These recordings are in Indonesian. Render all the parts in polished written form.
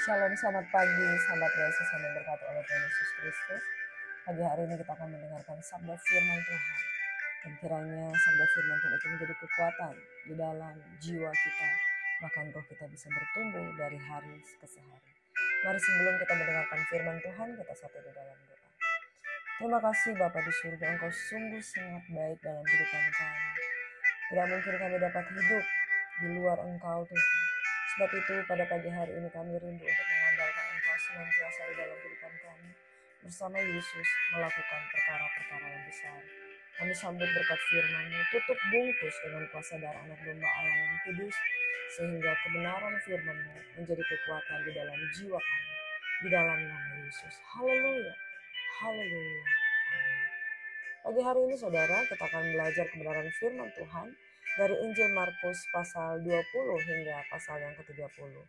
Shalom, selamat pagi, sahabat Yesus yang diberkati oleh Tuhan Yesus Kristus. Pagi hari ini kita akan mendengarkan sabda firman Tuhan. Dan kiranya sabda firman Tuhan itu menjadi kekuatan di dalam jiwa kita. Bahkan roh kita bisa bertumbuh dari hari ke hari. Mari sebelum kita mendengarkan firman Tuhan, kita satu di dalam doa. Terima kasih Bapa di surga, Engkau sungguh sangat baik dalam kehidupan kami. Tidak mungkin kami dapat hidup di luar Engkau Tuhan. Sebab itu pada pagi hari ini kami rindu untuk mengandalkan Engkau senantiasa di dalam kehidupan kami. Bersama Yesus melakukan perkara-perkara yang besar. Kami sambut berkat firman-Mu, tutup bungkus dengan kuasa darah anak domba Allah yang kudus. Sehingga kebenaran firman-Mu menjadi kekuatan di dalam jiwa kami. Di dalam nama Yesus. Haleluya. Haleluya. Amin. Pagi hari ini saudara kita akan belajar kebenaran firman Tuhan dari Injil Markus pasal 20 hingga pasal yang ke-30.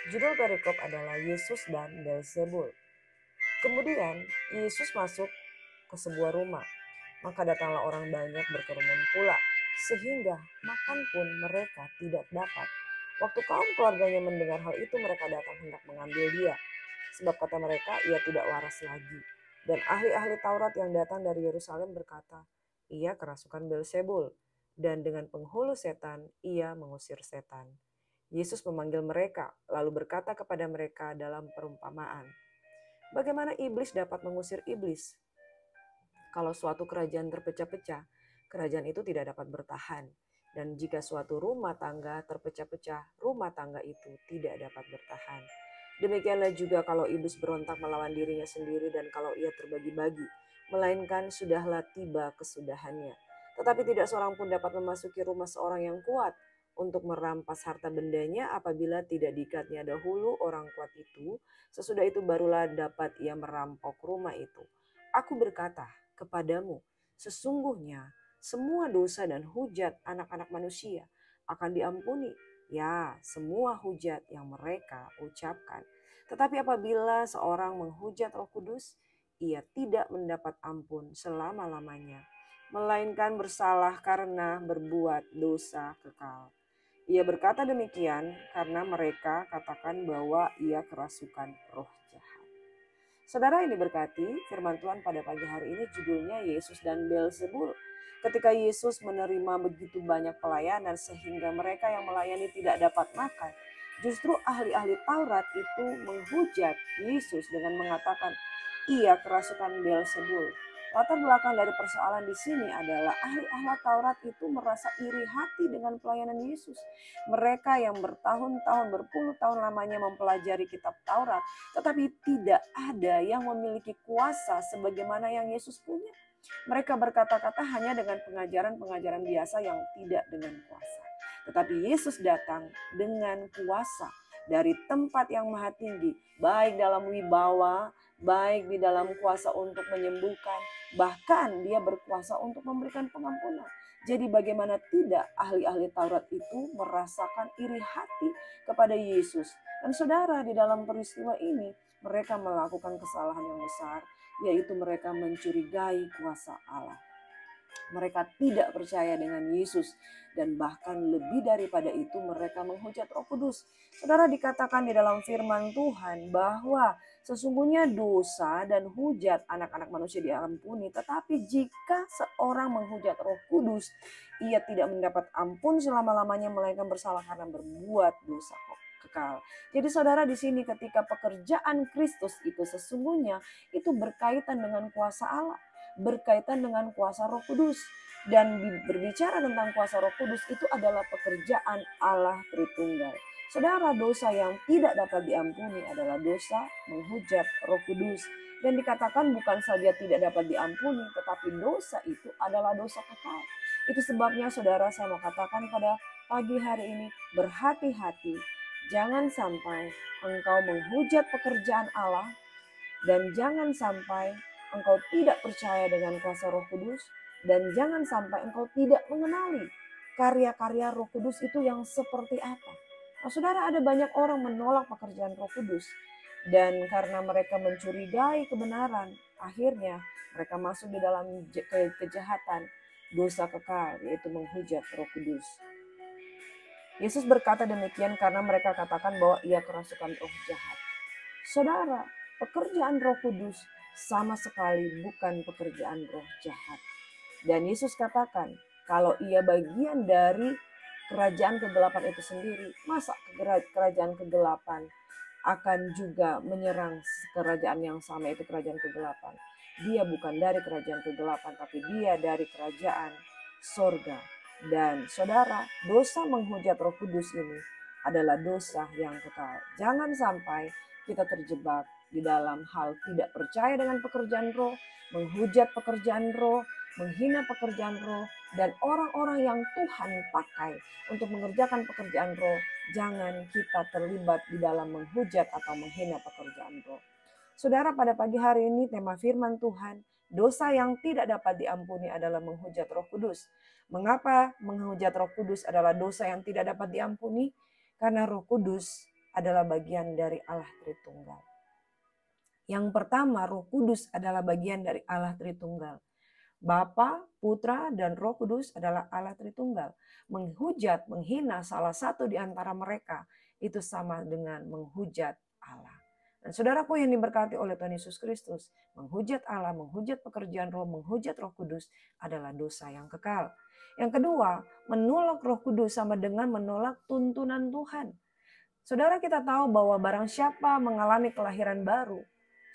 Judul perikop adalah Yesus dan Beelzebul. Kemudian Yesus masuk ke sebuah rumah, maka datanglah orang banyak berkerumun pula, sehingga makan pun mereka tidak dapat. Waktu kaum keluarganya mendengar hal itu, mereka datang hendak mengambil dia, sebab kata mereka, ia tidak waras lagi. Dan ahli-ahli Taurat yang datang dari Yerusalem berkata, ia kerasukan Beelzebul, dan dengan penghulu setan ia mengusir setan. Yesus memanggil mereka, lalu berkata kepada mereka dalam perumpamaan, bagaimana iblis dapat mengusir iblis? Kalau suatu kerajaan terpecah-pecah, kerajaan itu tidak dapat bertahan. Dan jika suatu rumah tangga terpecah-pecah, rumah tangga itu tidak dapat bertahan. Demikianlah juga kalau iblis berontak melawan dirinya sendiri dan kalau ia terbagi-bagi, melainkan sudahlah tiba kesudahannya. Tetapi tidak seorang pun dapat memasuki rumah seorang yang kuat untuk merampas harta bendanya apabila tidak diikatnya dahulu orang kuat itu, sesudah itu barulah dapat ia merampok rumah itu. Aku berkata kepadamu, sesungguhnya semua dosa dan hujat anak-anak manusia akan diampuni, ya semua hujat yang mereka ucapkan. Tetapi apabila seorang menghujat Roh Kudus, ia tidak mendapat ampun selama-lamanya, melainkan bersalah karena berbuat dosa kekal. Ia berkata demikian karena mereka katakan bahwa ia kerasukan roh jahat. Saudara yang diberkati, firman Tuhan pada pagi hari ini judulnya Yesus dan Beelzebul. Ketika Yesus menerima begitu banyak pelayanan sehingga mereka yang melayani tidak dapat makan, justru ahli-ahli Taurat itu menghujat Yesus dengan mengatakan, ia kerasukan Beelzebul. Latar belakang dari persoalan di sini adalah ahli-ahli Taurat itu merasa iri hati dengan pelayanan Yesus. Mereka yang bertahun-tahun, berpuluh tahun lamanya mempelajari kitab Taurat, tetapi tidak ada yang memiliki kuasa sebagaimana yang Yesus punya. Mereka berkata-kata hanya dengan pengajaran-pengajaran biasa yang tidak dengan kuasa. Tetapi Yesus datang dengan kuasa dari tempat yang maha tinggi, baik dalam wibawa, baik di dalam kuasa untuk menyembuhkan, bahkan dia berkuasa untuk memberikan pengampunan. Jadi bagaimana tidak ahli-ahli Taurat itu merasakan iri hati kepada Yesus. Dan saudara, di dalam peristiwa ini mereka melakukan kesalahan yang besar, yaitu mereka mencurigai kuasa Allah. Mereka tidak percaya dengan Yesus dan bahkan lebih daripada itu mereka menghujat Roh Kudus. Saudara, dikatakan di dalam firman Tuhan bahwa sesungguhnya dosa dan hujat anak-anak manusia diampuni, tetapi jika seorang menghujat Roh Kudus, ia tidak mendapat ampun selama-lamanya melainkan bersalah karena berbuat dosa kekal. Jadi saudara, di sini ketika pekerjaan Kristus itu sesungguhnya itu berkaitan dengan kuasa Allah, berkaitan dengan kuasa Roh Kudus. Dan berbicara tentang kuasa Roh Kudus itu adalah pekerjaan Allah Tritunggal. Saudara, dosa yang tidak dapat diampuni adalah dosa menghujat Roh Kudus. Dan dikatakan bukan saja tidak dapat diampuni, tetapi dosa itu adalah dosa kekal. Itu sebabnya saudara, saya mau katakan pada pagi hari ini, berhati-hati. Jangan sampai engkau menghujat pekerjaan Allah, dan jangan sampai engkau tidak percaya dengan kuasa Roh Kudus, dan jangan sampai engkau tidak mengenali karya-karya Roh Kudus itu yang seperti apa. Nah, saudara, ada banyak orang menolak pekerjaan Roh Kudus, dan karena mereka mencurigai kebenaran, akhirnya mereka masuk di dalam kejahatan, dosa kekal, yaitu menghujat Roh Kudus. Yesus berkata demikian karena mereka katakan bahwa ia kerasukan roh jahat. Saudara, pekerjaan Roh Kudus sama sekali bukan pekerjaan roh jahat. Dan Yesus katakan, kalau ia bagian dari kerajaan kegelapan itu sendiri, masa kerajaan kegelapan akan juga menyerang kerajaan yang sama, itu kerajaan kegelapan. Dia bukan dari kerajaan kegelapan, tapi dia dari kerajaan sorga. Dan saudara, dosa menghujat Roh Kudus ini adalah dosa yang kekal. Jangan sampai kita terjebak di dalam hal tidak percaya dengan pekerjaan roh, menghujat pekerjaan roh, menghina pekerjaan roh, dan orang-orang yang Tuhan pakai untuk mengerjakan pekerjaan roh. Jangan kita terlibat di dalam menghujat atau menghina pekerjaan roh. Saudara, pada pagi hari ini tema firman Tuhan, dosa yang tidak dapat diampuni adalah menghujat Roh Kudus. Mengapa menghujat Roh Kudus adalah dosa yang tidak dapat diampuni? Karena Roh Kudus adalah bagian dari Allah Tritunggal. Yang pertama, Roh Kudus adalah bagian dari Allah Tritunggal. Bapa, Putra, dan Roh Kudus adalah Allah Tritunggal. Menghujat, menghina salah satu di antara mereka itu sama dengan menghujat Allah. Dan saudaraku yang diberkati oleh Tuhan Yesus Kristus, menghujat Allah, menghujat pekerjaan roh, menghujat Roh Kudus adalah dosa yang kekal. Yang kedua, menolak Roh Kudus sama dengan menolak tuntunan Tuhan. Saudara, kita tahu bahwa barang siapa mengalami kelahiran baru,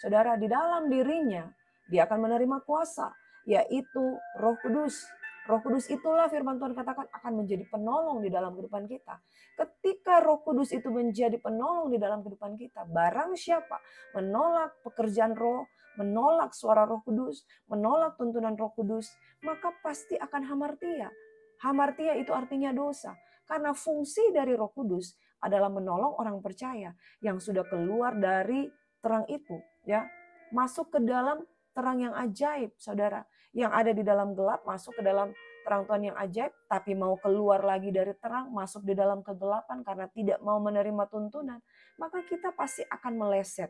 saudara, di dalam dirinya dia akan menerima kuasa, yaitu Roh Kudus. Roh Kudus itulah firman Tuhan katakan akan menjadi penolong di dalam kehidupan kita. Ketika Roh Kudus itu menjadi penolong di dalam kehidupan kita, barang siapa menolak pekerjaan roh, menolak suara Roh Kudus, menolak tuntunan Roh Kudus, maka pasti akan hamartia. Hamartia itu artinya dosa. Karena fungsi dari Roh Kudus adalah menolong orang percaya yang sudah keluar dari terang itu, ya, masuk ke dalam terang yang ajaib, saudara. Yang ada di dalam gelap masuk ke dalam terang Tuhan yang ajaib, tapi mau keluar lagi dari terang, masuk di dalam kegelapan karena tidak mau menerima tuntunan, maka kita pasti akan meleset.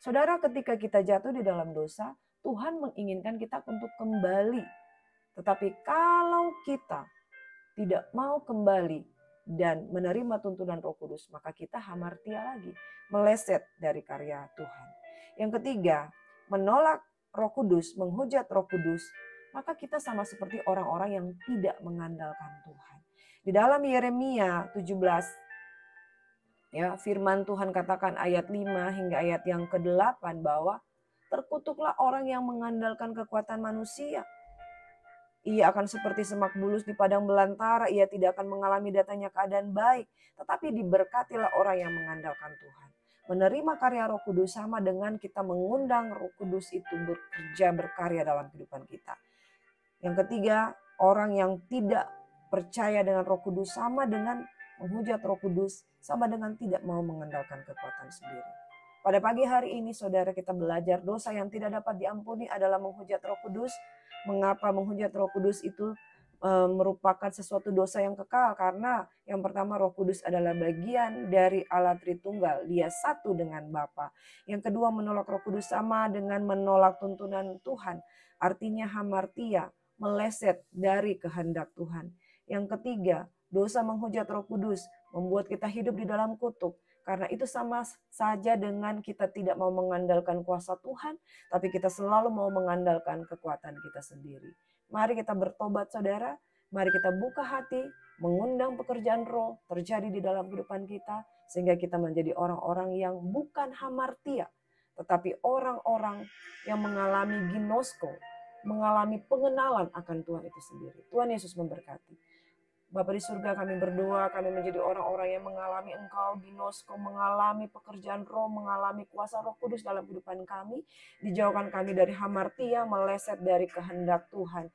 Saudara, ketika kita jatuh di dalam dosa, Tuhan menginginkan kita untuk kembali. Tetapi kalau kita tidak mau kembali dan menerima tuntunan Roh Kudus, maka kita hamartia lagi, meleset dari karya Tuhan. Yang ketiga, menolak Roh Kudus, menghujat Roh Kudus, maka kita sama seperti orang-orang yang tidak mengandalkan Tuhan. Di dalam Yeremia 17, ya, firman Tuhan katakan ayat 5 hingga ayat yang ke-8 bahwa terkutuklah orang yang mengandalkan kekuatan manusia. Ia akan seperti semak bulus di padang belantara, ia tidak akan mengalami datangnya keadaan baik, tetapi diberkatilah orang yang mengandalkan Tuhan. Menerima karya Roh Kudus sama dengan kita mengundang Roh Kudus itu bekerja, berkarya dalam kehidupan kita. Yang ketiga, orang yang tidak percaya dengan Roh Kudus sama dengan menghujat Roh Kudus, sama dengan tidak mau mengandalkan kekuatan sendiri. Pada pagi hari ini saudara, kita belajar dosa yang tidak dapat diampuni adalah menghujat Roh Kudus. Mengapa menghujat Roh Kudus itu merupakan sesuatu dosa yang kekal? Karena yang pertama, Roh Kudus adalah bagian dari Allah Tritunggal. Dia satu dengan Bapa. Yang kedua, menolak Roh Kudus sama dengan menolak tuntunan Tuhan. Artinya hamartia, meleset dari kehendak Tuhan. Yang ketiga, dosa menghujat Roh Kudus membuat kita hidup di dalam kutuk. Karena itu sama saja dengan kita tidak mau mengandalkan kuasa Tuhan, tapi kita selalu mau mengandalkan kekuatan kita sendiri. Mari kita bertobat saudara, mari kita buka hati, mengundang pekerjaan roh terjadi di dalam kehidupan kita, sehingga kita menjadi orang-orang yang bukan hamartia, tetapi orang-orang yang mengalami ginosko, mengalami pengenalan akan Tuhan itu sendiri. Tuhan Yesus memberkati. Bapa di surga, kami berdoa, kami menjadi orang-orang yang mengalami Engkau, ginosko, mengalami pekerjaan roh, mengalami kuasa Roh Kudus dalam kehidupan kami. Dijauhkan kami dari hamartia, meleset dari kehendak Tuhan.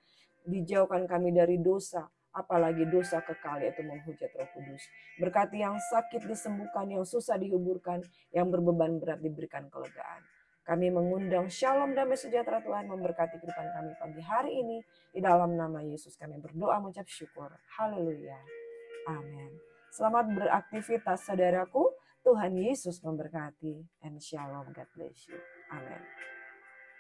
Dijauhkan kami dari dosa, apalagi dosa kekal, yaitu menghujat Roh Kudus. Berkati yang sakit disembuhkan, yang susah dihuburkan, yang berbeban berat diberikan kelegaan. Kami mengundang shalom damai sejahtera Tuhan memberkati kehidupan kami pagi hari ini. Di dalam nama Yesus kami berdoa mengucap syukur. Haleluya. Amin. Selamat beraktivitas saudaraku. Tuhan Yesus memberkati. And shalom. God bless you. Amin.